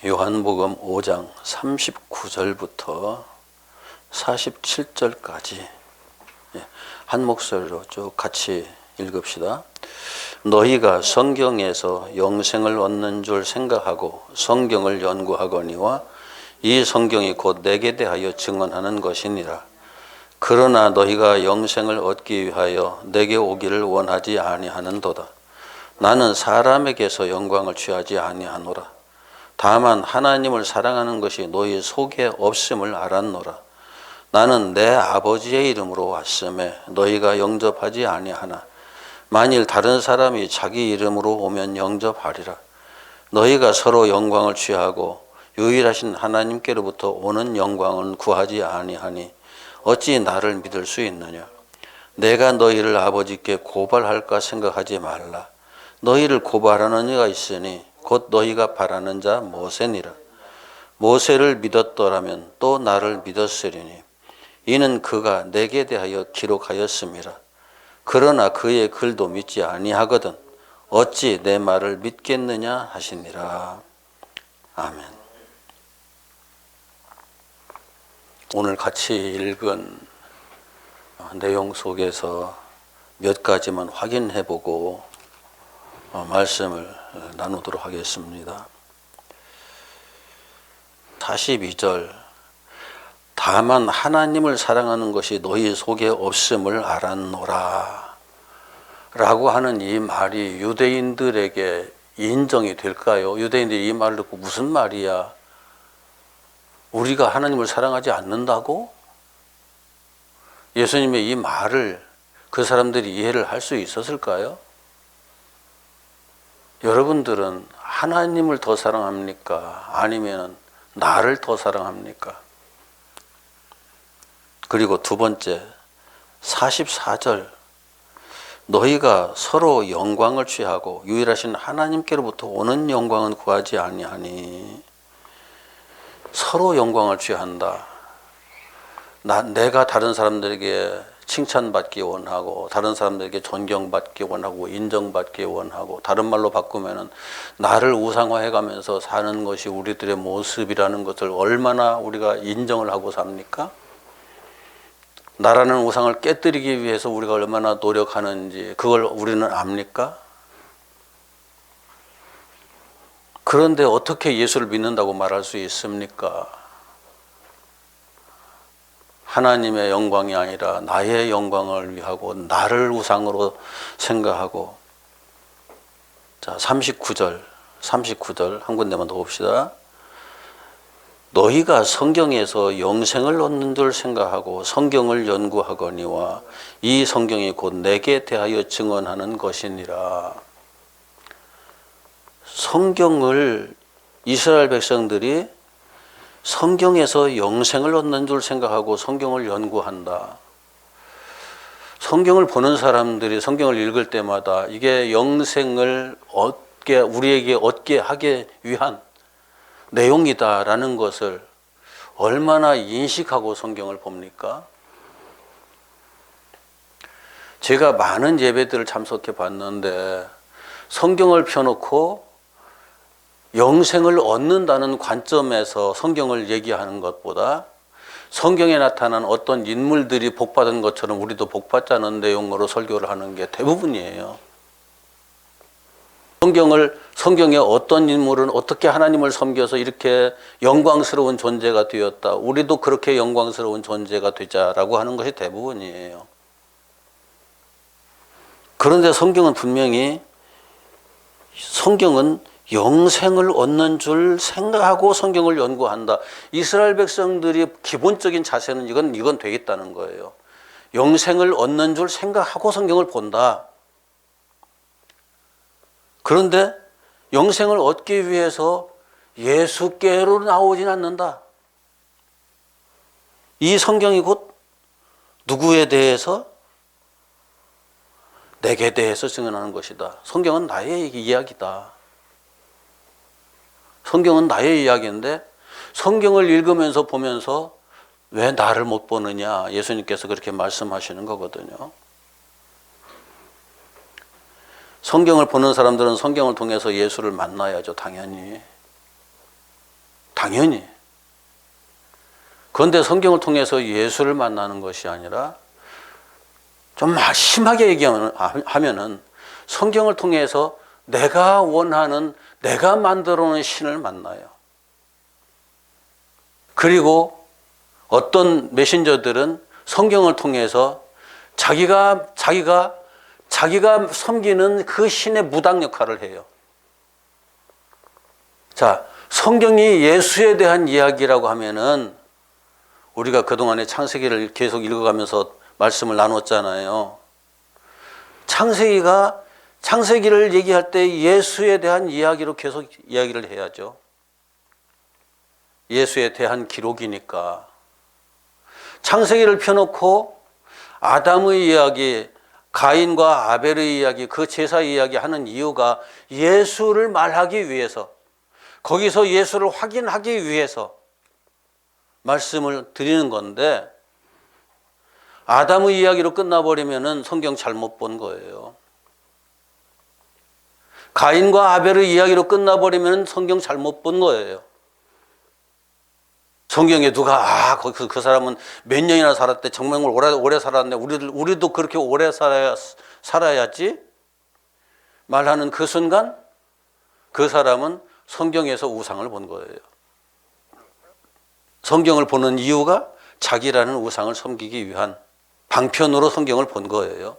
요한복음 5장 39절부터 47절까지 한 목소리로 쭉 같이 읽읍시다. 너희가 성경에서 영생을 얻는 줄 생각하고 성경을 연구하거니와 이 성경이 곧 내게 대하여 증언하는 것이니라. 그러나 너희가 영생을 얻기 위하여 내게 오기를 원하지 아니하는도다. 나는 사람에게서 영광을 취하지 아니하노라. 다만 하나님을 사랑하는 것이 너희 속에 없음을 알았노라. 나는 내 아버지의 이름으로 왔음에 너희가 영접하지 아니하나 만일 다른 사람이 자기 이름으로 오면 영접하리라. 너희가 서로 영광을 취하고 유일하신 하나님께로부터 오는 영광은 구하지 아니하니 어찌 나를 믿을 수 있느냐. 내가 너희를 아버지께 고발할까 생각하지 말라. 너희를 고발하는 이가 있으니 곧 너희가 바라는 자 모세니라. 모세를 믿었더라면 또 나를 믿었으리니 이는 그가 내게 대하여 기록하였음이라. 그러나 그의 글도 믿지 아니하거든 어찌 내 말을 믿겠느냐 하시니라. 아멘. 오늘 같이 읽은 내용 속에서 몇 가지만 확인해 보고 말씀을 나누도록 하겠습니다. 42절 다만 하나님을 사랑하는 것이 너희 속에 없음을 알았노라 라고 하는 이 말이 유대인들에게 인정이 될까요? 유대인들이 이 말을 듣고 무슨 말이야? 우리가 하나님을 사랑하지 않는다고? 예수님의 이 말을 그 사람들이 이해를 할 수 있었을까요? 여러분들은 하나님을 더 사랑합니까? 아니면 나를 더 사랑합니까? 그리고 두 번째 44절 너희가 서로 영광을 취하고 유일하신 하나님께로부터 오는 영광은 구하지 아니하니 서로 영광을 취한다. 내가 다른 사람들에게 칭찬받기 원하고 다른 사람들에게 존경받기 원하고 인정받기 원하고 다른 말로 바꾸면은 나를 우상화해가면서 사는 것이 우리들의 모습이라는 것을 얼마나 우리가 인정을 하고 삽니까? 나라는 우상을 깨뜨리기 위해서 우리가 얼마나 노력하는지 그걸 우리는 압니까? 그런데 어떻게 예수를 믿는다고 말할 수 있습니까? 하나님의 영광이 아니라 나의 영광을 위하고 나를 우상으로 생각하고. 자, 39절 한 군데만 더 봅시다. 너희가 성경에서 영생을 얻는 줄 생각하고 성경을 연구하거니와 이 성경이 곧 내게 대하여 증언하는 것이니라. 성경을 이스라엘 백성들이 성경에서 영생을 얻는 줄 생각하고 성경을 연구한다. 성경을 보는 사람들이 성경을 읽을 때마다 이게 영생을 우리에게 얻게 하기 위한 내용이다라는 것을 얼마나 인식하고 성경을 봅니까? 제가 많은 예배들을 참석해 봤는데 성경을 펴놓고 영생을 얻는다는 관점에서 성경을 얘기하는 것보다 성경에 나타난 어떤 인물들이 복받은 것처럼 우리도 복받자는 내용으로 설교를 하는 게 대부분이에요. 성경에 어떤 인물은 어떻게 하나님을 섬겨서 이렇게 영광스러운 존재가 되었다. 우리도 그렇게 영광스러운 존재가 되자라고 하는 것이 대부분이에요. 그런데 성경은 분명히 영생을 얻는 줄 생각하고 성경을 연구한다. 이스라엘 백성들이 기본적인 자세는 이건 되겠다는 거예요. 영생을 얻는 줄 생각하고 성경을 본다. 그런데 영생을 얻기 위해서 예수께로 나오진 않는다. 이 성경이 곧 누구에 대해서? 내게 대해서 증언하는 것이다. 성경은 나의 이야기다. 성경은 나의 이야기인데 성경을 읽으면서 보면서 왜 나를 못 보느냐 예수님께서 그렇게 말씀하시는 거거든요. 성경을 보는 사람들은 성경을 통해서 예수를 만나야죠. 당연히. 당연히. 그런데 성경을 통해서 예수를 만나는 것이 아니라 좀 심하게 얘기하면은 성경을 통해서 내가 원하는, 내가 만들어 놓은 신을 만나요. 그리고 어떤 메신저들은 성경을 통해서 자기가 섬기는 그 신의 무당 역할을 해요. 자, 성경이 예수에 대한 이야기라고 하면은 우리가 그동안에 창세기를 계속 읽어가면서 말씀을 나눴잖아요. 창세기를 얘기할 때 예수에 대한 이야기로 계속 이야기를 해야죠. 예수에 대한 기록이니까. 창세기를 펴놓고 아담의 이야기, 가인과 아벨의 이야기, 그 제사 이야기 하는 이유가 예수를 말하기 위해서, 거기서 예수를 확인하기 위해서 말씀을 드리는 건데, 아담의 이야기로 끝나버리면은 성경 잘못 본 거예요. 가인과 아벨의 이야기로 끝나버리면 성경 잘못 본 거예요. 성경에 누가 그 사람은 몇 년이나 살았대, 정말 오래 살았네, 우리도 그렇게 오래 살아야지 말하는 그 순간 그 사람은 성경에서 우상을 본 거예요. 성경을 보는 이유가 자기라는 우상을 섬기기 위한 방편으로 성경을 본 거예요.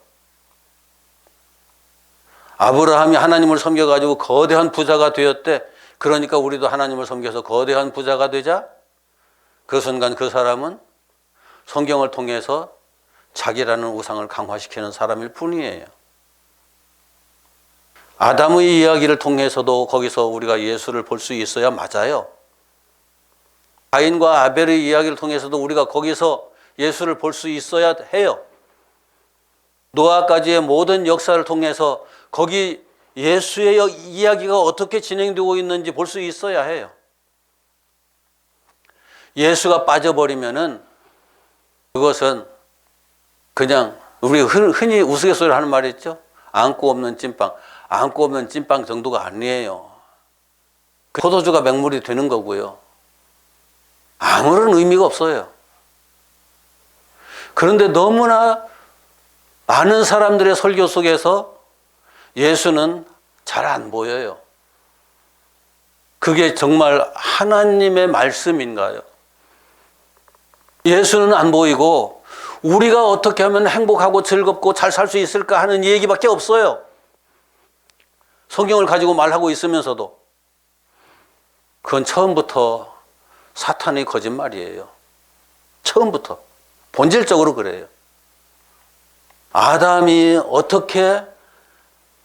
아브라함이 하나님을 섬겨가지고 거대한 부자가 되었대. 그러니까 우리도 하나님을 섬겨서 거대한 부자가 되자 그 순간 그 사람은 성경을 통해서 자기라는 우상을 강화시키는 사람일 뿐이에요. 아담의 이야기를 통해서도 거기서 우리가 예수를 볼 수 있어야 맞아요. 가인과 아벨의 이야기를 통해서도 우리가 거기서 예수를 볼 수 있어야 해요. 노아까지의 모든 역사를 통해서 거기 예수의 이야기가 어떻게 진행되고 있는지 볼 수 있어야 해요. 예수가 빠져버리면은 그것은 그냥 우리 흔히 우스갯소리를 하는 말이 있죠. 안고 없는 찐빵. 안고 없는 찐빵 정도가 아니에요. 포도주가 맹물이 되는 거고요. 아무런 의미가 없어요. 그런데 너무나 많은 사람들의 설교 속에서 예수는 잘 안 보여요. 그게 정말 하나님의 말씀인가요? 예수는 안 보이고 우리가 어떻게 하면 행복하고 즐겁고 잘 살 수 있을까 하는 얘기밖에 없어요. 성경을 가지고 말하고 있으면서도 그건 처음부터 사탄의 거짓말이에요. 처음부터 본질적으로 그래요. 아담이 어떻게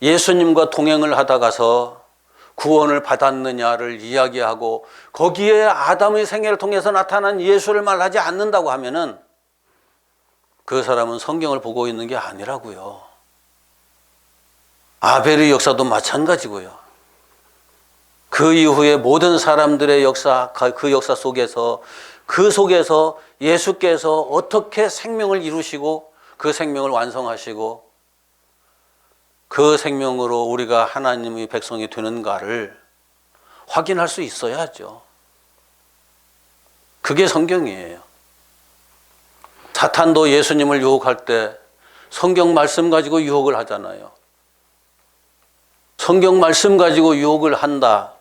예수님과 동행을 하다가서 구원을 받았느냐를 이야기하고 거기에 아담의 생애를 통해서 나타난 예수를 말하지 않는다고 하면은 그 사람은 성경을 보고 있는 게 아니라고요. 아벨의 역사도 마찬가지고요. 그 이후에 모든 사람들의 역사, 그 역사 속에서 예수께서 어떻게 생명을 이루시고 그 생명을 완성하시고 그 생명으로 우리가 하나님의 백성이 되는가를 확인할 수 있어야죠. 그게 성경이에요. 사탄도 예수님을 유혹할 때 성경 말씀 가지고 유혹을 하잖아요. 성경 말씀 가지고 유혹을 한다.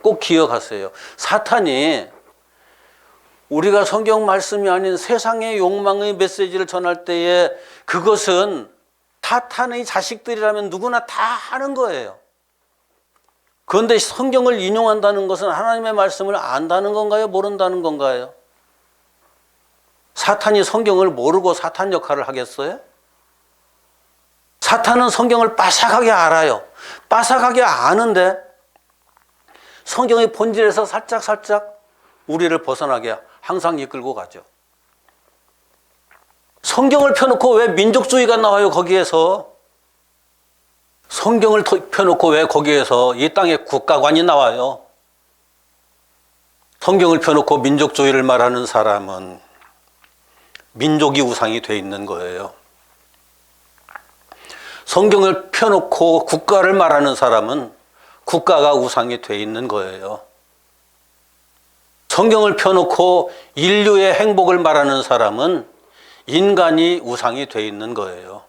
꼭 기억하세요. 사탄이 우리가 성경 말씀이 아닌 세상의 욕망의 메시지를 전할 때에 그것은 사탄의 자식들이라면 누구나 다 하는 거예요. 그런데 성경을 인용한다는 것은 하나님의 말씀을 안다는 건가요? 모른다는 건가요? 사탄이 성경을 모르고 사탄 역할을 하겠어요? 사탄은 성경을 빠삭하게 알아요. 빠삭하게 아는데 성경의 본질에서 살짝 우리를 벗어나게 항상 이끌고 가죠. 성경을 펴놓고 왜 민족주의가 나와요, 거기에서? 성경을 펴놓고 왜 거기에서 이 땅에 국가관이 나와요? 성경을 펴놓고 민족주의를 말하는 사람은 민족이 우상이 돼 있는 거예요. 성경을 펴놓고 국가를 말하는 사람은 국가가 우상이 돼 있는 거예요. 성경을 펴놓고 인류의 행복을 말하는 사람은 인간이 우상이 돼 있는 거예요.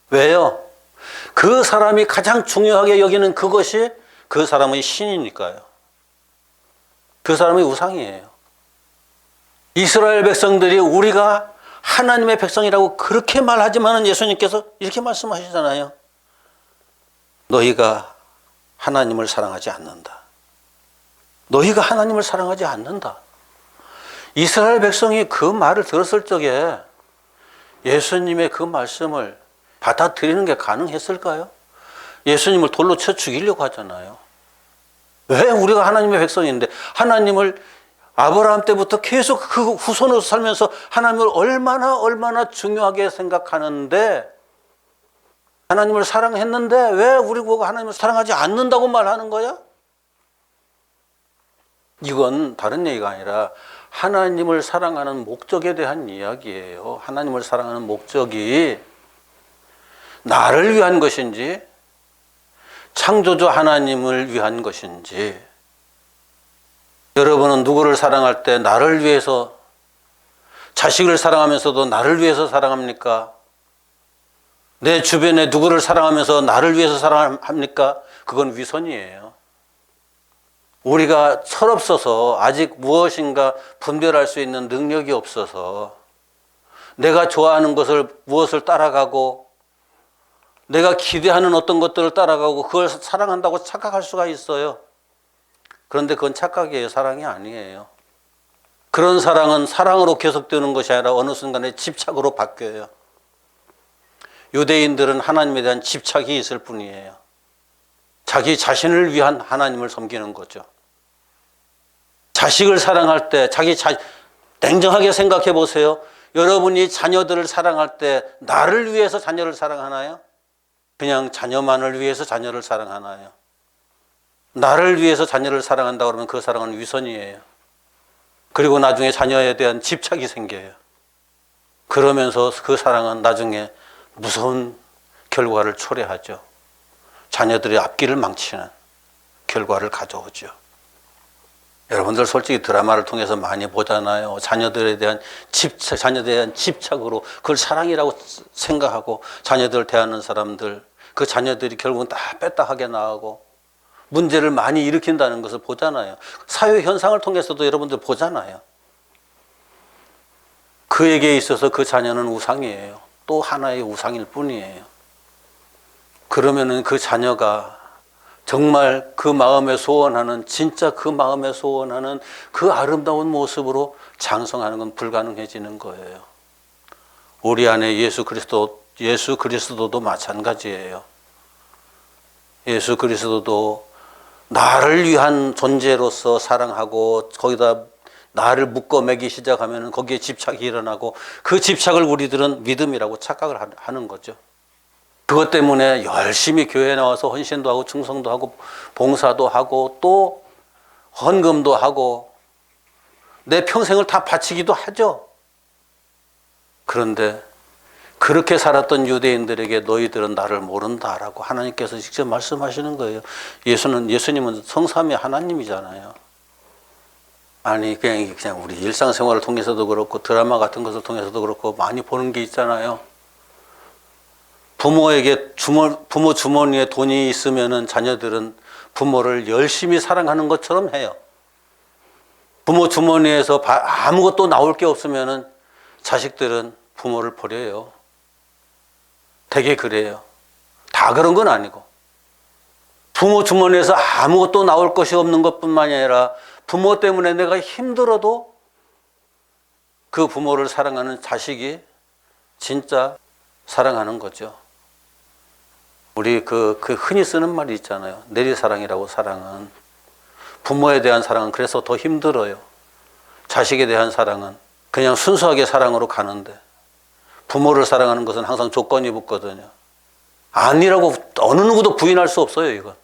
왜요? 그 사람이 가장 중요하게 여기는 그것이 그 사람의 신이니까요. 그 사람의 우상이에요. 이스라엘 백성들이 우리가 하나님의 백성이라고 그렇게 말하지만 예수님께서 이렇게 말씀하시잖아요. 너희가 하나님을 사랑하지 않는다. 너희가 하나님을 사랑하지 않는다. 이스라엘 백성이 그 말을 들었을 적에 예수님의 그 말씀을 받아들이는 게 가능했을까요? 예수님을 돌로 쳐 죽이려고 하잖아요. 왜 우리가 하나님의 백성인데 하나님을 아브라함 때부터 계속 그 후손으로 살면서 하나님을 얼마나 중요하게 생각하는데 하나님을 사랑했는데 왜 우리 보고 하나님을 사랑하지 않는다고 말하는 거야? 이건 다른 얘기가 아니라 하나님을 사랑하는 목적에 대한 이야기예요. 하나님을 사랑하는 목적이 나를 위한 것인지 창조주 하나님을 위한 것인지. 여러분은 누구를 사랑할 때 나를 위해서, 자식을 사랑하면서도 나를 위해서 사랑합니까? 내 주변에 누구를 사랑하면서 나를 위해서 사랑합니까? 그건 위선이에요. 우리가 철없어서 아직 무엇인가 분별할 수 있는 능력이 없어서 내가 좋아하는 것을 무엇을 따라가고 내가 기대하는 어떤 것들을 따라가고 그걸 사랑한다고 착각할 수가 있어요. 그런데 그건 착각이에요. 사랑이 아니에요. 그런 사랑은 사랑으로 계속되는 것이 아니라 어느 순간에 집착으로 바뀌어요. 유대인들은 하나님에 대한 집착이 있을 뿐이에요. 자기 자신을 위한 하나님을 섬기는 거죠. 자식을 사랑할 때 냉정하게 생각해 보세요. 여러분이 자녀들을 사랑할 때 나를 위해서 자녀를 사랑하나요? 그냥 자녀만을 위해서 자녀를 사랑하나요? 나를 위해서 자녀를 사랑한다 그러면 그 사랑은 위선이에요. 그리고 나중에 자녀에 대한 집착이 생겨요. 그러면서 그 사랑은 나중에 무서운 결과를 초래하죠. 자녀들의 앞길을 망치는 결과를 가져오죠. 여러분들 솔직히 드라마를 통해서 많이 보잖아요. 자녀들에 대한 집착으로 그걸 사랑이라고 생각하고 자녀들을 대하는 사람들, 그 자녀들이 결국은 다 뺐다하게 나가고 문제를 많이 일으킨다는 것을 보잖아요. 사회 현상을 통해서도 여러분들 보잖아요. 그에게 있어서 그 자녀는 우상이에요. 또 하나의 우상일 뿐이에요. 그러면은 그 자녀가 정말 그 마음에 소원하는, 진짜 그 마음에 소원하는 그 아름다운 모습으로 장성하는 건 불가능해지는 거예요. 우리 안에 예수 그리스도도 마찬가지예요. 예수 그리스도도 나를 위한 존재로서 사랑하고 거기다 나를 묶어 매기 시작하면 거기에 집착이 일어나고 그 집착을 우리들은 믿음이라고 착각을 하는 거죠. 그것 때문에 열심히 교회에 나와서 헌신도 하고 충성도 하고 봉사도 하고 또 헌금도 하고 내 평생을 다 바치기도 하죠. 그런데 그렇게 살았던 유대인들에게 너희들은 나를 모른다라고 하나님께서 직접 말씀하시는 거예요. 예수님은 성삼위 하나님이잖아요. 아니 그냥 우리 일상생활을 통해서도 그렇고 드라마 같은 것을 통해서도 그렇고 많이 보는 게 있잖아요. 부모 주머니에 돈이 있으면은 자녀들은 부모를 열심히 사랑하는 것처럼 해요. 부모 주머니에서 아무것도 나올 게 없으면은 자식들은 부모를 버려요. 되게 그래요. 다 그런 건 아니고. 부모 주머니에서 아무것도 나올 것이 없는 것뿐만이 아니라 부모 때문에 내가 힘들어도 그 부모를 사랑하는 자식이 진짜 사랑하는 거죠. 우리 그 흔히 쓰는 말이 있잖아요. 내리사랑이라고. 사랑은, 부모에 대한 사랑은 그래서 더 힘들어요. 자식에 대한 사랑은 그냥 순수하게 사랑으로 가는데 부모를 사랑하는 것은 항상 조건이 붙거든요. 아니라고 어느 누구도 부인할 수 없어요. 이건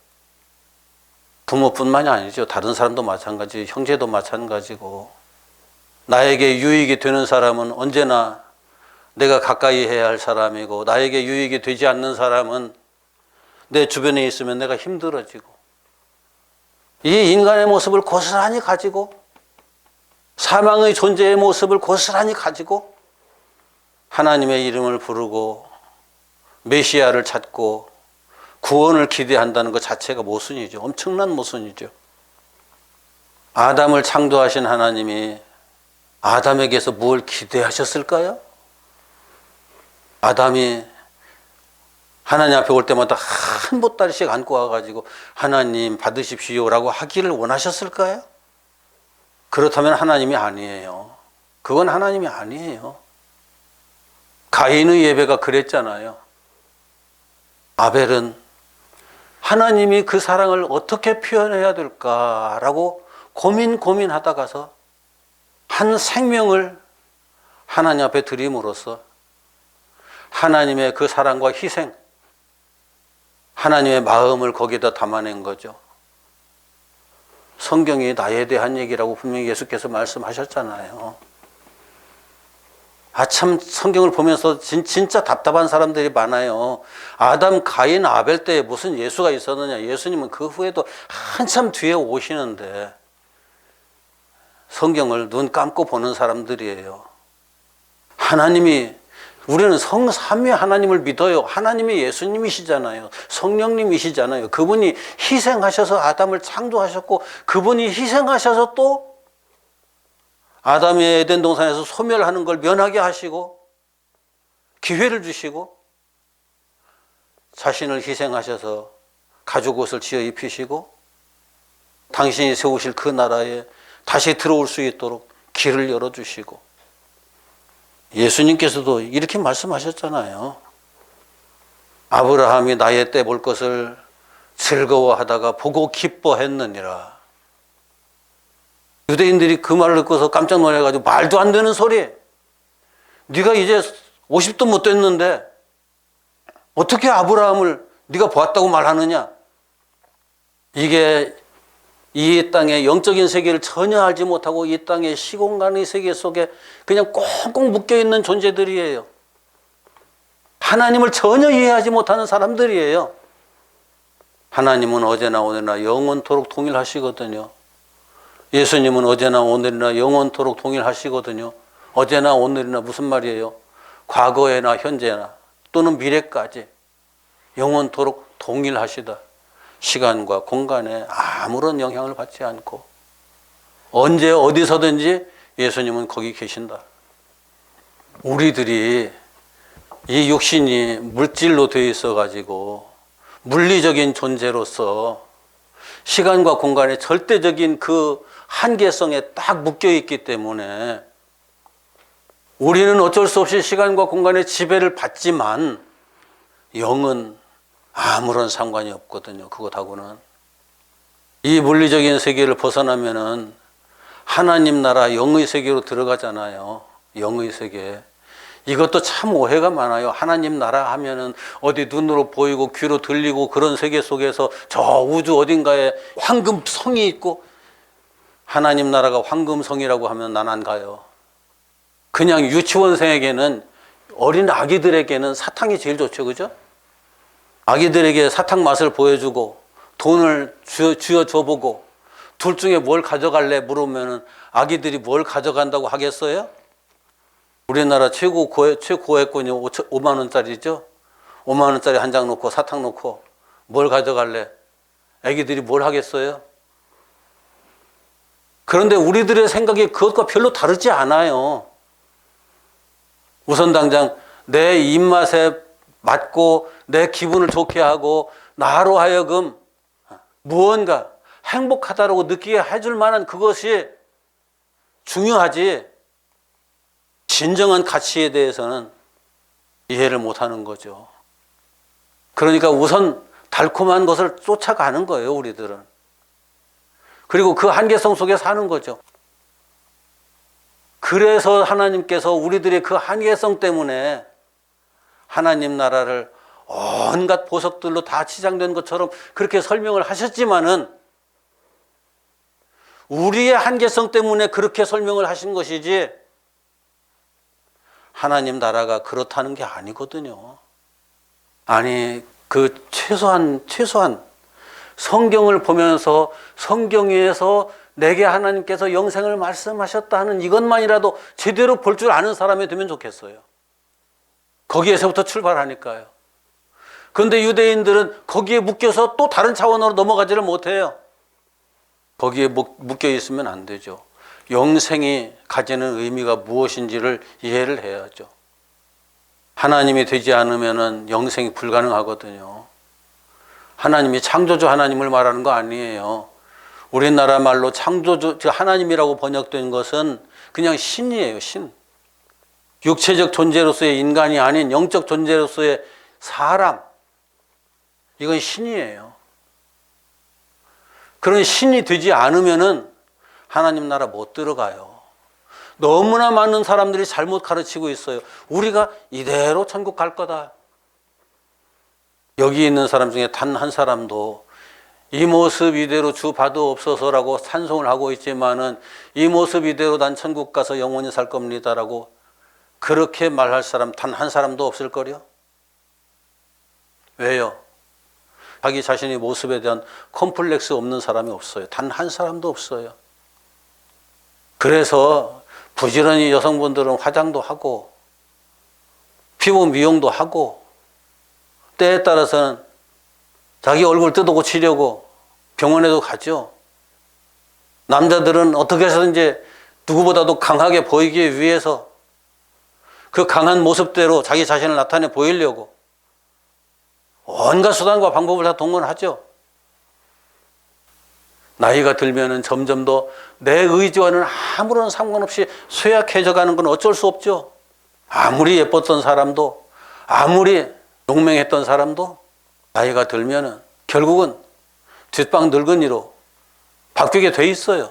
부모뿐만이 아니죠. 다른 사람도 마찬가지, 형제도 마찬가지고, 나에게 유익이 되는 사람은 언제나 내가 가까이 해야 할 사람이고, 나에게 유익이 되지 않는 사람은 내 주변에 있으면 내가 힘들어지고, 이 인간의 모습을 고스란히 가지고 사망의 존재의 모습을 고스란히 가지고 하나님의 이름을 부르고 메시아를 찾고 구원을 기대한다는 것 자체가 모순이죠. 엄청난 모순이죠. 아담을 창조하신 하나님이 아담에게서 뭘 기대하셨을까요? 아담이 하나님 앞에 올 때마다 한 보따리씩 안고 와가지고 하나님 받으십시오라고 하기를 원하셨을까요? 그렇다면 하나님이 아니에요. 그건 하나님이 아니에요. 가인의 예배가 그랬잖아요. 아벨은 하나님이 그 사랑을 어떻게 표현해야 될까라고 고민하다가서 한 생명을 하나님 앞에 드림으로써 하나님의 그 사랑과 희생, 하나님의 마음을 거기다 담아낸 거죠. 성경이 나에 대한 얘기라고 분명히 예수께서 말씀하셨잖아요. 참 성경을 보면서 진짜 답답한 사람들이 많아요. 아담, 가인, 아벨 때에 무슨 예수가 있었느냐. 예수님은 그 후에도 한참 뒤에 오시는데 성경을 눈 감고 보는 사람들이에요. 하나님이, 우리는 성삼위 하나님을 믿어요. 하나님이 예수님이시잖아요. 성령님이시잖아요. 그분이 희생하셔서 아담을 창조하셨고 그분이 희생하셔서 또 아담이 에덴 동산에서 소멸하는 걸 면하게 하시고 기회를 주시고 자신을 희생하셔서 가죽 옷을 지어 입히시고 당신이 세우실 그 나라에 다시 들어올 수 있도록 길을 열어주시고 예수님께서도 이렇게 말씀하셨잖아요. 아브라함이 나의 때 볼 것을 즐거워하다가 보고 기뻐했느니라. 유대인들이 그 말을 듣고서 깜짝 놀라가지고 말도 안 되는 소리. 네가 이제 50도 못 됐는데 어떻게 아브라함을 네가 보았다고 말하느냐. 이게 이 땅의 영적인 세계를 전혀 알지 못하고 이 땅의 시공간의 세계 속에 그냥 꽁꽁 묶여있는 존재들이에요. 하나님을 전혀 이해하지 못하는 사람들이에요. 하나님은 어제나 오늘이나 영원토록 동일하시거든요. 예수님은 어제나 오늘이나 영원토록 동일하시거든요. 어제나 오늘이나 무슨 말이에요? 과거에나 현재나 또는 미래까지 영원토록 동일하시다. 시간과 공간에 아무런 영향을 받지 않고 언제 어디서든지 예수님은 거기 계신다. 우리들이 이 육신이 물질로 되어 있어 가지고 물리적인 존재로서 시간과 공간의 절대적인 그 한계성에 딱 묶여 있기 때문에 우리는 어쩔 수 없이 시간과 공간의 지배를 받지만 영은 아무런 상관이 없거든요. 그것하고는. 이 물리적인 세계를 벗어나면은 하나님 나라 영의 세계로 들어가잖아요. 영의 세계. 이것도 참 오해가 많아요. 하나님 나라 하면은 어디 눈으로 보이고 귀로 들리고 그런 세계 속에서 저 우주 어딘가에 황금성이 있고 하나님 나라가 황금성이라고 하면 난 안 가요. 그냥 유치원생에게는 어린 아기들에게는 사탕이 제일 좋죠. 그죠? 아기들에게 사탕 맛을 보여주고 돈을 쥐어줘보고 둘 중에 뭘 가져갈래 물으면 아기들이 뭘 가져간다고 하겠어요? 우리나라 최고 고액권이 5만 원짜리죠. 5만 원짜리 한 장 놓고 사탕 놓고 뭘 가져갈래? 아기들이 뭘 하겠어요? 그런데 우리들의 생각이 그것과 별로 다르지 않아요. 우선 당장 내 입맛에 맞고 내 기분을 좋게 하고 나로 하여금 무언가 행복하다고 느끼게 해줄 만한 그것이 중요하지 진정한 가치에 대해서는 이해를 못하는 거죠. 그러니까 우선 달콤한 것을 쫓아가는 거예요. 우리들은. 그리고 그 한계성 속에 사는 거죠. 그래서 하나님께서 우리들의 그 한계성 때문에 하나님 나라를 온갖 보석들로 다 치장된 것처럼 그렇게 설명을 하셨지만은 우리의 한계성 때문에 그렇게 설명을 하신 것이지 하나님 나라가 그렇다는 게 아니거든요. 아니 그 최소한 성경을 보면서 성경에서 내게 하나님께서 영생을 말씀하셨다 하는 이것만이라도 제대로 볼 줄 아는 사람이 되면 좋겠어요. 거기에서부터 출발하니까요. 그런데 유대인들은 거기에 묶여서 또 다른 차원으로 넘어가지를 못해요. 거기에 묶여 있으면 안 되죠. 영생이 가지는 의미가 무엇인지를 이해를 해야죠. 하나님이 되지 않으면 영생이 불가능하거든요. 하나님이 창조주 하나님을 말하는 거 아니에요. 우리나라 말로 창조주, 하나님이라고 번역된 것은 그냥 신이에요, 신. 육체적 존재로서의 인간이 아닌 영적 존재로서의 사람. 이건 신이에요. 그런 신이 되지 않으면은 하나님 나라 못 들어가요. 너무나 많은 사람들이 잘못 가르치고 있어요. 우리가 이대로 천국 갈 거다. 여기 있는 사람 중에 단 한 사람도 이 모습 이대로 주 받으옵소서라고 찬송을 하고 있지만은 이 모습 이대로 난 천국 가서 영원히 살 겁니다라고 그렇게 말할 사람 단 한 사람도 없을 거요. 왜요? 자기 자신의 모습에 대한 컴플렉스 없는 사람이 없어요. 단 한 사람도 없어요. 그래서 부지런히 여성분들은 화장도 하고 피부 미용도 하고 때에 따라서는 자기 얼굴 뜯어 고치려고 병원에도 가죠. 남자들은 어떻게 해서든지 누구보다도 강하게 보이기 위해서 그 강한 모습대로 자기 자신을 나타내 보이려고 온갖 수단과 방법을 다 동원하죠. 나이가 들면은 점점 더 내 의지와는 아무런 상관없이 쇠약해져 가는 건 어쩔 수 없죠. 아무리 예뻤던 사람도, 아무리 용맹했던 사람도 나이가 들면은 결국은 뒷방 늙은이로 바뀌게 돼 있어요.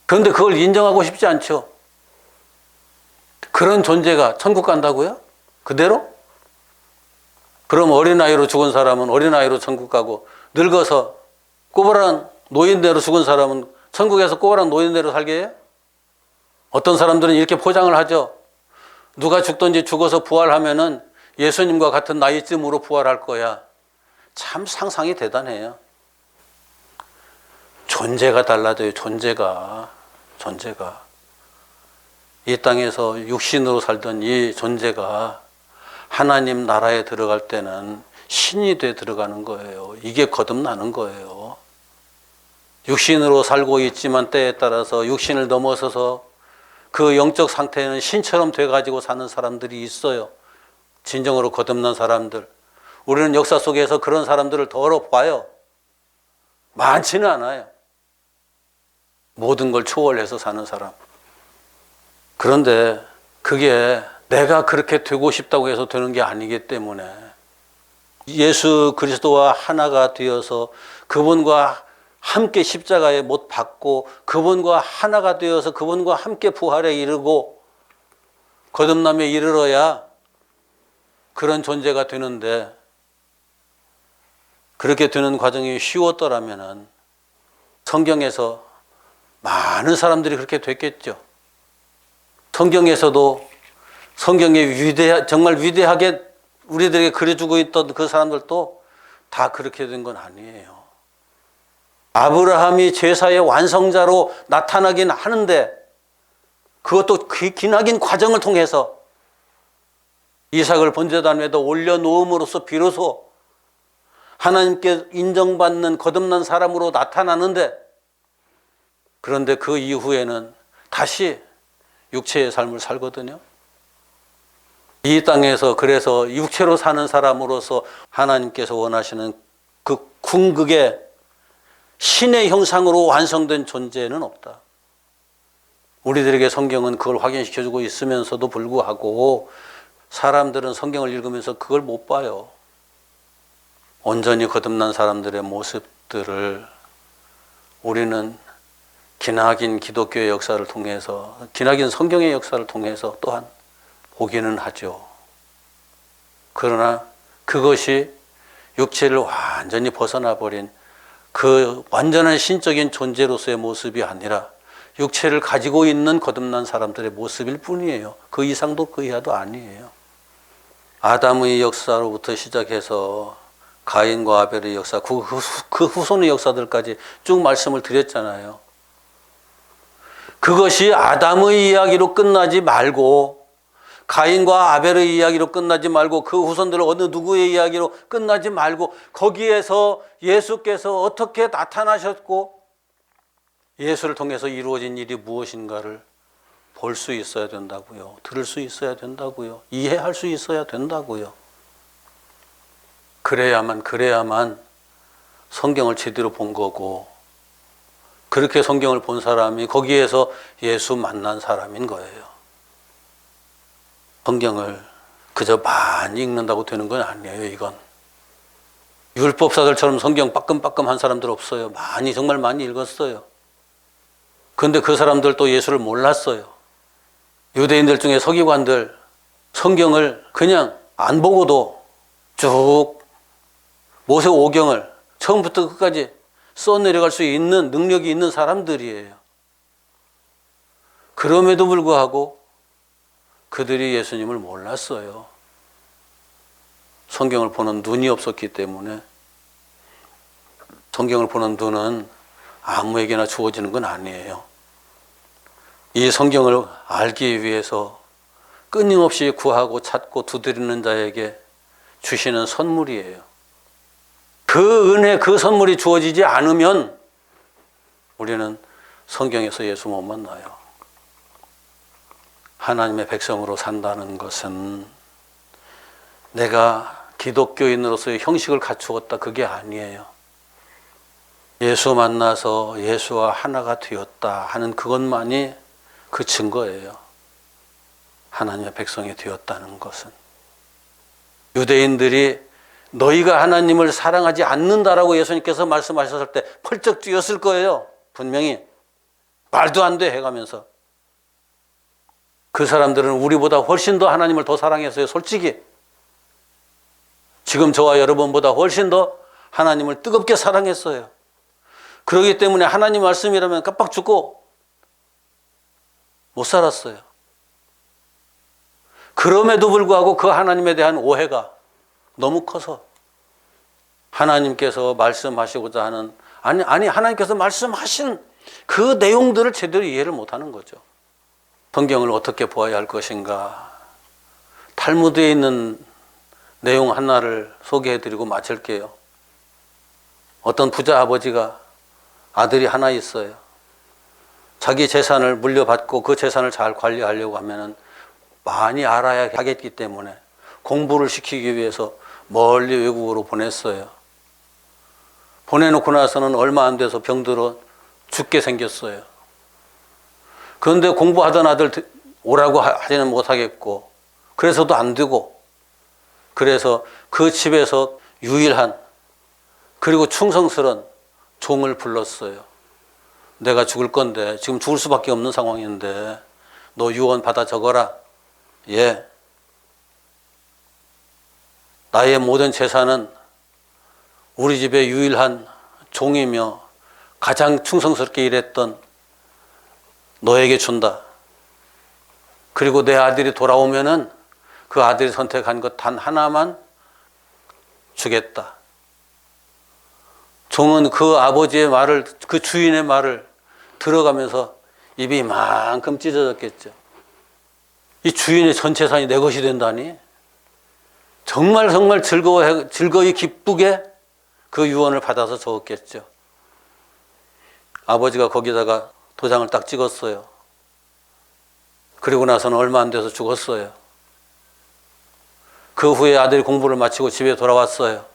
그런데 그걸 인정하고 싶지 않죠. 그런 존재가 천국 간다고요? 그대로? 그럼 어린아이로 죽은 사람은 어린아이로 천국 가고 늙어서 꼬부랑 노인대로 죽은 사람은 천국에서 꼬부랑 노인대로 살게 해요? 어떤 사람들은 이렇게 포장을 하죠. 누가 죽든지 죽어서 부활하면은 예수님과 같은 나이쯤으로 부활할 거야. 참 상상이 대단해요. 존재가 달라져요. 존재가. 이 땅에서 육신으로 살던 이 존재가 하나님 나라에 들어갈 때는 신이 돼 들어가는 거예요. 이게 거듭나는 거예요. 육신으로 살고 있지만 때에 따라서 육신을 넘어서서 그 영적 상태는 신처럼 돼가지고 사는 사람들이 있어요. 진정으로 거듭난 사람들. 우리는 역사 속에서 그런 사람들을 더러 봐요. 많지는 않아요. 모든 걸 초월해서 사는 사람. 그런데 그게 내가 그렇게 되고 싶다고 해서 되는 게 아니기 때문에 예수 그리스도와 하나가 되어서 그분과 함께 십자가에 못 박고 그분과 하나가 되어서 그분과 함께 부활에 이르고 거듭남에 이르러야 그런 존재가 되는데 그렇게 되는 과정이 쉬웠더라면은 성경에서 많은 사람들이 그렇게 됐겠죠. 성경에서도 성경에 정말 위대하게 우리들에게 그려주고 있던 그 사람들도 다 그렇게 된 건 아니에요. 아브라함이 제사의 완성자로 나타나긴 하는데 그것도 기나긴 과정을 통해서 이삭을 번제단에다 올려놓음으로써 비로소 하나님께 인정받는 거듭난 사람으로 나타나는데 그런데 그 이후에는 다시 육체의 삶을 살거든요. 이 땅에서 그래서 육체로 사는 사람으로서 하나님께서 원하시는 그 궁극의 신의 형상으로 완성된 존재는 없다. 우리들에게 성경은 그걸 확인시켜주고 있으면서도 불구하고 사람들은 성경을 읽으면서 그걸 못 봐요. 온전히 거듭난 사람들의 모습들을 우리는 기나긴 기독교의 역사를 통해서 기나긴 성경의 역사를 통해서 또한 보기는 하죠. 그러나 그것이 육체를 완전히 벗어나 버린 그 완전한 신적인 존재로서의 모습이 아니라 육체를 가지고 있는 거듭난 사람들의 모습일 뿐이에요. 그 이상도 그 이하도 아니에요. 아담의 역사로부터 시작해서 가인과 아벨의 역사, 그 후손의 역사들까지 쭉 말씀을 드렸잖아요. 그것이 아담의 이야기로 끝나지 말고, 가인과 아벨의 이야기로 끝나지 말고, 그 후손들 어느 누구의 이야기로 끝나지 말고, 거기에서 예수께서 어떻게 나타나셨고 예수를 통해서 이루어진 일이 무엇인가를 볼 수 있어야 된다고요. 들을 수 있어야 된다고요. 이해할 수 있어야 된다고요. 그래야만 성경을 제대로 본 거고, 그렇게 성경을 본 사람이 거기에서 예수 만난 사람인 거예요. 성경을 그저 많이 읽는다고 되는 건 아니에요. 이건 율법사들처럼 성경 빠끔빠끔한 사람들 없어요. 정말 많이 읽었어요. 그런데 그 사람들도 예수를 몰랐어요. 유대인들 중에 서기관들 성경을 그냥 안 보고도 쭉 모세오경을 처음부터 끝까지 써내려갈 수 있는 능력이 있는 사람들이에요. 그럼에도 불구하고 그들이 예수님을 몰랐어요. 성경을 보는 눈이 없었기 때문에. 성경을 보는 눈은 아무에게나 주어지는 건 아니에요. 이 성경을 알기 위해서 끊임없이 구하고 찾고 두드리는 자에게 주시는 선물이에요. 그 은혜, 그 선물이 주어지지 않으면 우리는 성경에서 예수 못 만나요. 하나님의 백성으로 산다는 것은 내가 기독교인으로서의 형식을 갖추었다, 그게 아니에요. 예수 만나서 예수와 하나가 되었다 하는 그것만이 그 증거예요. 하나님의 백성이 되었다는 것은. 유대인들이 너희가 하나님을 사랑하지 않는다라고 예수님께서 말씀하셨을 때 펄쩍 뛰었을 거예요. 분명히. 말도 안 돼 해가면서. 그 사람들은 우리보다 훨씬 더 하나님을 더 사랑했어요. 솔직히. 지금 저와 여러분보다 훨씬 더 하나님을 뜨겁게 사랑했어요. 그렇기 때문에 하나님 말씀이라면 깜빡 죽고 못 살았어요. 그럼에도 불구하고 그 하나님에 대한 오해가 너무 커서 하나님께서 말씀하시고자 하는, 하나님께서 말씀하신 그 내용들을 제대로 이해를 못하는 거죠. 성경을 어떻게 보아야 할 것인가. 탈무드에 있는 내용 하나를 소개해드리고 마칠게요. 어떤 부자 아버지가 아들이 하나 있어요. 자기 재산을 물려받고 그 재산을 잘 관리하려고 하면은 많이 알아야 하겠기 때문에 공부를 시키기 위해서 멀리 외국으로 보냈어요. 보내놓고 나서는 얼마 안 돼서 병들어 죽게 생겼어요. 그런데 공부하던 아들 오라고 하지는 못하겠고, 그래서도 안 되고, 그래서 그 집에서 유일한 그리고 충성스런 종을 불렀어요. 내가 죽을 건데, 지금 죽을 수밖에 없는 상황인데 너 유언 받아 적어라. 예. 나의 모든 재산은 우리 집의 유일한 종이며 가장 충성스럽게 일했던 너에게 준다. 그리고 내 아들이 돌아오면은 그 아들이 선택한 것 단 하나만 주겠다. 종은 그 아버지의 말을, 그 주인의 말을 들어가면서 입이 이만큼 찢어졌겠죠. 이 주인의 전 재산이 내 것이 된다니? 정말 즐거이 기쁘게 그 유언을 받아서 적었겠죠. 아버지가 거기다가 도장을 딱 찍었어요. 그리고 나서는 얼마 안 돼서 죽었어요. 그 후에 아들이 공부를 마치고 집에 돌아왔어요.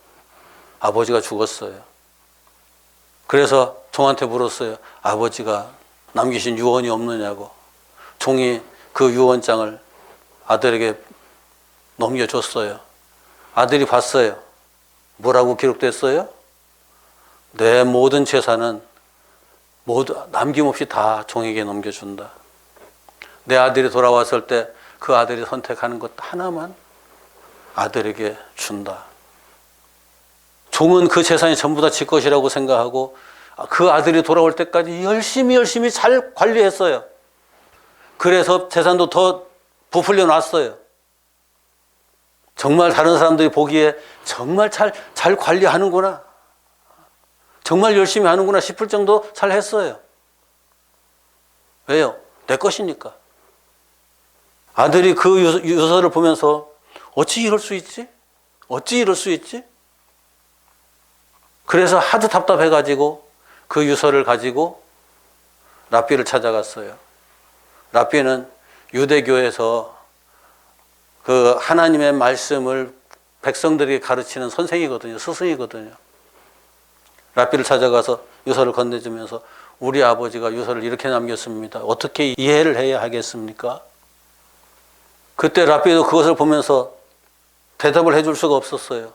아버지가 죽었어요. 그래서 종한테 물었어요. 아버지가 남기신 유언이 없느냐고. 종이 그 유언장을 아들에게 넘겨줬어요. 아들이 봤어요. 뭐라고 기록됐어요? 내 모든 재산은 모두 남김없이 다 종에게 넘겨준다. 내 아들이 돌아왔을 때 그 아들이 선택하는 것 하나만 아들에게 준다. 종은 그 재산이 전부 다 지 것이라고 생각하고 그 아들이 돌아올 때까지 열심히 잘 관리했어요. 그래서 재산도 더 부풀려 놨어요. 정말 다른 사람들이 보기에 정말 잘 관리하는구나, 정말 열심히 하는구나 싶을 정도 잘 했어요. 왜요? 내 것이니까. 아들이 그 유서를 보면서 어찌 이럴 수 있지? 어찌 이럴 수 있지? 그래서 하도 답답해가지고 그 유서를 가지고 랍비를 찾아갔어요. 랍비는 유대교에서 그 하나님의 말씀을 백성들에게 가르치는 선생이거든요. 스승이거든요. 랍비를 찾아가서 유서를 건네주면서 우리 아버지가 유서를 이렇게 남겼습니다. 어떻게 이해를 해야 하겠습니까? 그때 랍비도 그것을 보면서 대답을 해줄 수가 없었어요.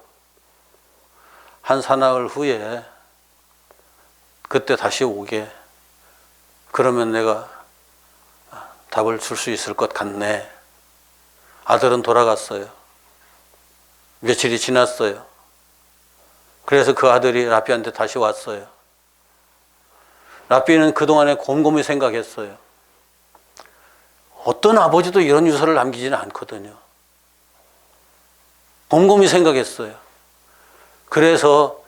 한 사나흘 후에 그때 다시 오게. 그러면 내가 답을 줄 수 있을 것 같네. 아들은 돌아갔어요. 며칠이 지났어요. 그래서 그 아들이 랍비한테 다시 왔어요. 랍비는 그동안에 곰곰이 생각했어요. 어떤 아버지도 이런 유서를 남기지는 않거든요. 곰곰이 생각했어요. 그래서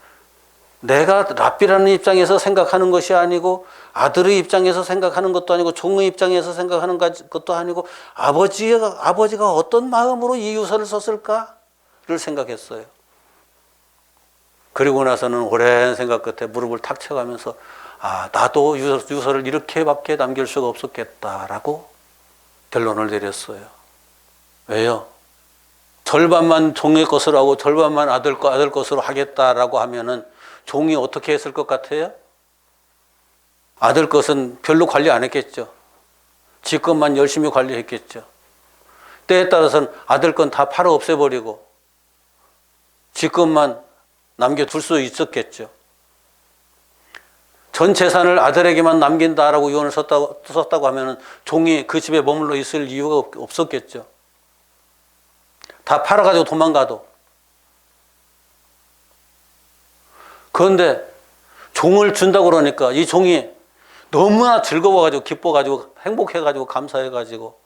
내가 랍비라는 입장에서 생각하는 것이 아니고 아들의 입장에서 생각하는 것도 아니고 종의 입장에서 생각하는 것도 아니고 아버지가 어떤 마음으로 이 유서를 썼을까를 생각했어요. 그리고 나서는 오랜 생각 끝에 무릎을 탁 쳐가면서 나도 유서를 이렇게밖에 남길 수가 없었겠다라고 결론을 내렸어요. 왜요? 절반만 종의 것으로 하고 절반만 아들 것으로 하겠다라고 하면은 종이 어떻게 했을 것 같아요? 아들 것은 별로 관리 안 했겠죠. 지 것만 열심히 관리했겠죠. 때에 따라서는 아들 건 다 팔아 없애버리고 지 것만 남겨둘 수 있었겠죠. 전 재산을 아들에게만 남긴다라고 유언을 썼다고 하면은 종이 그 집에 머물러 있을 이유가 없었겠죠. 다 팔아가지고 도망가도. 그런데 종을 준다고 그러니까 이 종이 너무나 즐거워가지고 기뻐가지고 행복해가지고 감사해가지고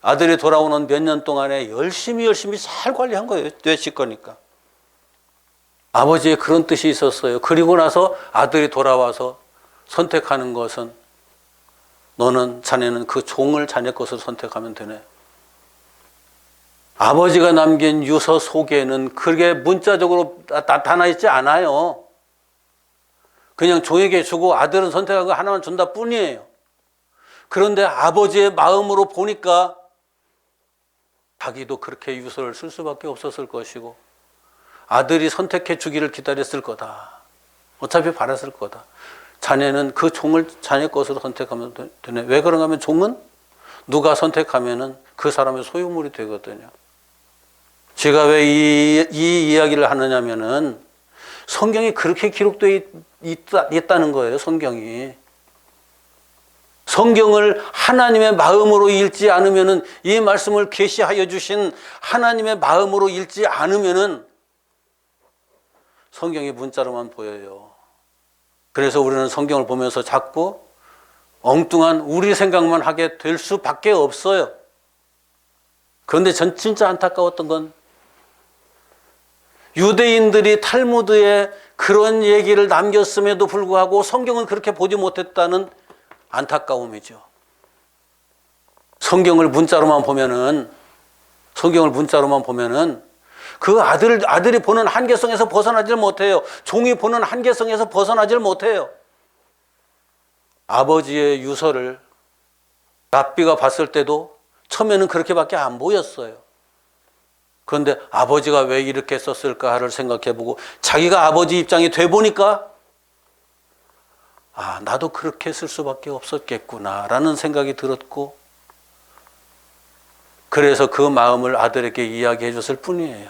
아들이 돌아오는 몇 년 동안에 열심히 잘 관리한 거예요. 뇌식 거니까. 아버지의 그런 뜻이 있었어요. 그리고 나서 아들이 돌아와서 선택하는 것은 자네는 그 종을 자네 것으로 선택하면 되네. 아버지가 남긴 유서 속에는 그게 문자적으로 나타나 있지 않아요. 그냥 종에게 주고 아들은 선택한 거 하나만 준다 뿐이에요. 그런데 아버지의 마음으로 보니까 자기도 그렇게 유서를 쓸 수밖에 없었을 것이고 아들이 선택해 주기를 기다렸을 거다. 어차피 바랐을 거다. 자네는 그 종을 자네 것으로 선택하면 되네. 왜 그런가 하면 종은 누가 선택하면은 그 사람의 소유물이 되거든요. 제가 왜 이 이야기를 하느냐면은 성경이 그렇게 기록되어 있다는 거예요. 성경을 하나님의 마음으로 읽지 않으면은 이 말씀을 계시하여 주신 하나님의 마음으로 읽지 않으면은 성경이 문자로만 보여요. 그래서 우리는 성경을 보면서 자꾸 엉뚱한 우리 생각만 하게 될 수밖에 없어요. 그런데 전 진짜 안타까웠던 건 유대인들이 탈무드에 그런 얘기를 남겼음에도 불구하고 성경은 그렇게 보지 못했다는 안타까움이죠. 성경을 문자로만 보면은 그 아들이 보는 한계성에서 벗어나질 못해요. 종이 보는 한계성에서 벗어나질 못해요. 아버지의 유서를 랍비가 봤을 때도 처음에는 그렇게밖에 안 보였어요. 그런데 아버지가 왜 이렇게 썼을까를 생각해보고 자기가 아버지 입장이 돼보니까 나도 그렇게 쓸 수밖에 없었겠구나라는 생각이 들었고 그래서 그 마음을 아들에게 이야기해 줬을 뿐이에요.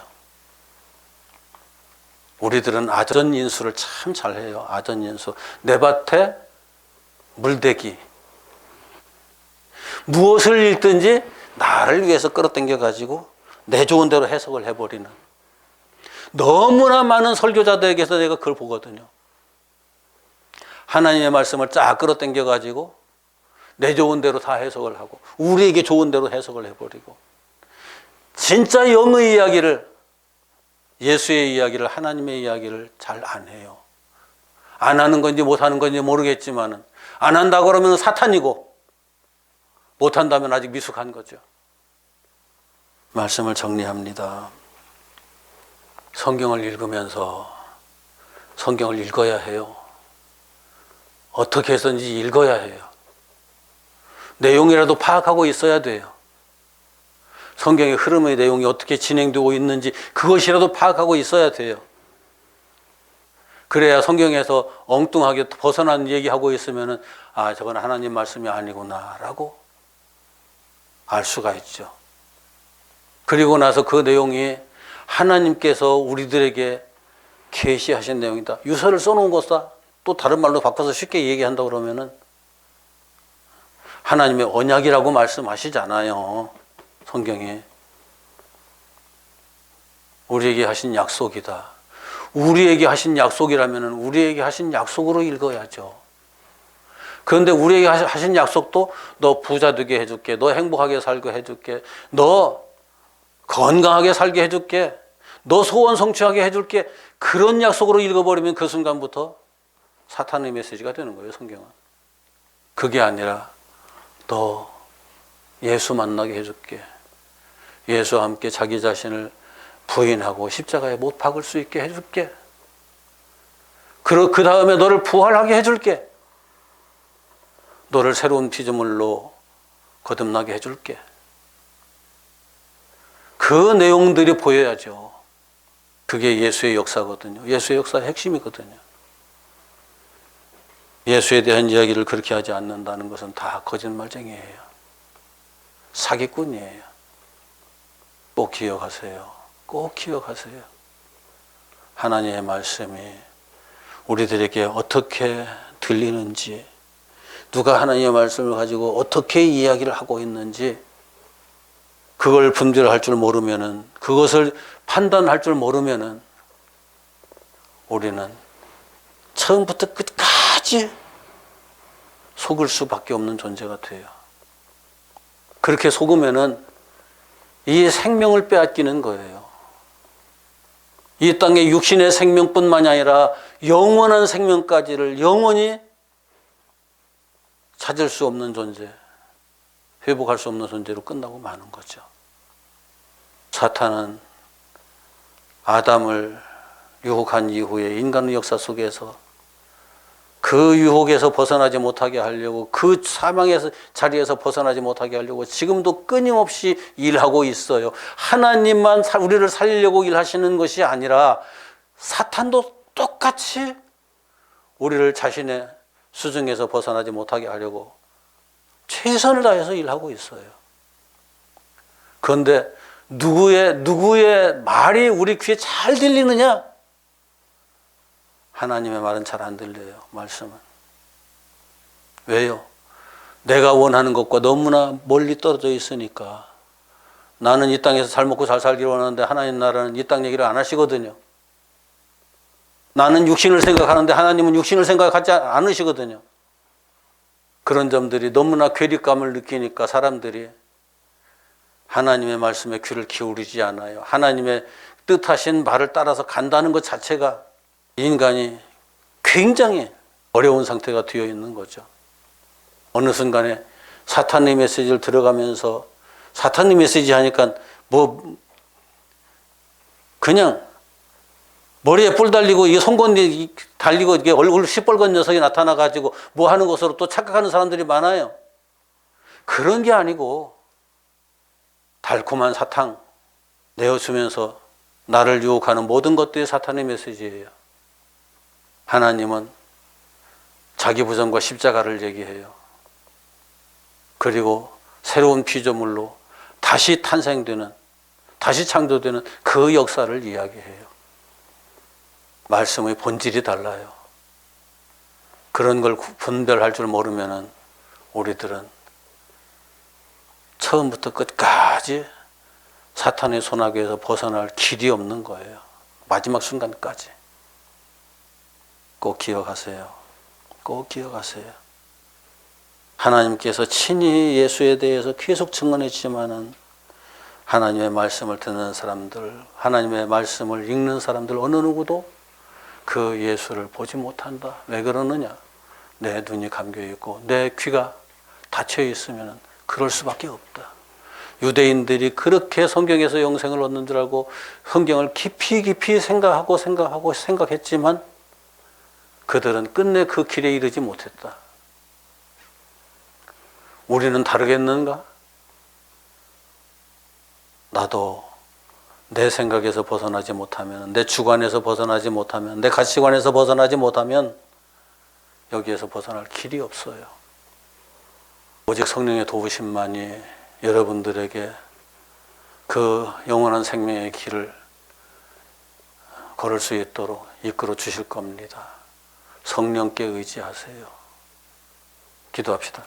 우리들은 아전인수를 참 잘해요. 아전인수. 내 밭에 물대기. 무엇을 읽든지 나를 위해서 끌어당겨가지고 내 좋은 대로 해석을 해버리는 너무나 많은 설교자들에게서 내가 그걸 보거든요. 하나님의 말씀을 쫙 끌어당겨가지고 내 좋은 대로 다 해석을 하고 우리에게 좋은 대로 해석을 해버리고 진짜 영의 이야기를 예수의 이야기를, 하나님의 이야기를 잘 안 해요. 안 하는 건지 못 하는 건지 모르겠지만은 안 한다고 그러면 사탄이고 못 한다면 아직 미숙한 거죠. 말씀을 정리합니다. 성경을 읽으면서 성경을 읽어야 해요. 어떻게 해서든지 읽어야 해요. 내용이라도 파악하고 있어야 돼요. 성경의 흐름의 내용이 어떻게 진행되고 있는지 그것이라도 파악하고 있어야 돼요. 그래야 성경에서 엉뚱하게 벗어난 얘기하고 있으면은 아, 저건 하나님 말씀이 아니구나 라고 알 수가 있죠. 그리고 나서 그 내용이 하나님께서 우리들에게 계시하신 내용이다. 유서를 써놓은 것이다. 또 다른 말로 바꿔서 쉽게 얘기한다 그러면은 하나님의 언약이라고 말씀하시잖아요. 성경에. 우리에게 하신 약속이다. 우리에게 하신 약속이라면 우리에게 하신 약속으로 읽어야죠. 그런데 우리에게 하신 약속도 너 부자 되게 해줄게. 너 행복하게 살게 해줄게. 너 건강하게 살게 해줄게. 너 소원 성취하게 해줄게. 그런 약속으로 읽어버리면 그 순간부터 사탄의 메시지가 되는 거예요, 성경은. 그게 아니라 너 예수 만나게 해줄게. 예수와 함께 자기 자신을 부인하고 십자가에 못 박을 수 있게 해줄게. 그 다음에 너를 부활하게 해줄게. 너를 새로운 피조물로 거듭나게 해줄게. 그 내용들이 보여야죠. 그게 예수의 역사거든요. 예수의 역사의 핵심이거든요. 예수에 대한 이야기를 그렇게 하지 않는다는 것은 다 거짓말쟁이에요. 사기꾼이에요. 꼭 기억하세요. 꼭 기억하세요. 하나님의 말씀이 우리들에게 어떻게 들리는지, 누가 하나님의 말씀을 가지고 어떻게 이야기를 하고 있는지 그걸 분별할 줄 모르면은, 그것을 판단할 줄 모르면은 우리는 처음부터 끝까지 속을 수밖에 없는 존재가 돼요. 그렇게 속으면은 이 생명을 빼앗기는 거예요. 이 땅의 육신의 생명뿐만이 아니라 영원한 생명까지를 영원히 찾을 수 없는 존재, 회복할 수 없는 존재로 끝나고 마는 거죠. 사탄은 아담을 유혹한 이후에 인간의 역사 속에서 그 유혹에서 벗어나지 못하게 하려고, 그 사망의 자리에서 벗어나지 못하게 하려고 지금도 끊임없이 일하고 있어요. 하나님만 우리를 살리려고 일하시는 것이 아니라 사탄도 똑같이 우리를 자신의 수중에서 벗어나지 못하게 하려고 최선을 다해서 일하고 있어요. 그런데 누구의 말이 우리 귀에 잘 들리느냐? 하나님의 말은 잘 안 들려요. 말씀은. 왜요? 내가 원하는 것과 너무나 멀리 떨어져 있으니까. 나는 이 땅에서 잘 먹고 잘 살기를 원하는데 하나님 나라는 이 땅 얘기를 안 하시거든요. 나는 육신을 생각하는데 하나님은 육신을 생각하지 않으시거든요. 그런 점들이 너무나 괴리감을 느끼니까 사람들이 하나님의 말씀에 귀를 기울이지 않아요. 하나님의 뜻하신 말을 따라서 간다는 것 자체가 인간이 굉장히 어려운 상태가 되어 있는 거죠. 어느 순간에 사탄의 메시지를 들어가면서 사탄의 메시지 하니까 그냥 머리에 뿔 달리고 이게 송곳니 달리고 이게 얼굴 시뻘건 녀석이 나타나 가지고 뭐 하는 것으로 또 착각하는 사람들이 많아요. 그런 게 아니고 달콤한 사탕 내어주면서 나를 유혹하는 모든 것들이 사탄의 메시지예요. 하나님은 자기 부정과 십자가를 얘기해요. 그리고 새로운 피조물로 다시 탄생되는, 다시 창조되는 그 역사를 이야기해요. 말씀의 본질이 달라요. 그런 걸 분별할 줄 모르면은 우리들은 처음부터 끝까지 사탄의 손아귀에서 벗어날 길이 없는 거예요. 마지막 순간까지. 꼭 기억하세요. 꼭 기억하세요. 하나님께서 친히 예수에 대해서 계속 증언했지만은 하나님의 말씀을 듣는 사람들, 하나님의 말씀을 읽는 사람들 어느 누구도 그 예수를 보지 못한다. 왜 그러느냐? 내 눈이 감겨 있고 내 귀가 닫혀 있으면 그럴 수밖에 없다. 유대인들이 그렇게 성경에서 영생을 얻는 줄 알고 성경을 깊이 생각했지만 그들은 끝내 그 길에 이르지 못했다. 우리는 다르겠는가? 나도 내 생각에서 벗어나지 못하면, 내 주관에서 벗어나지 못하면, 내 가치관에서 벗어나지 못하면 여기에서 벗어날 길이 없어요. 오직 성령의 도우심만이 여러분들에게 그 영원한 생명의 길을 걸을 수 있도록 이끌어 주실 겁니다. 성령께 의지하세요. 기도합시다.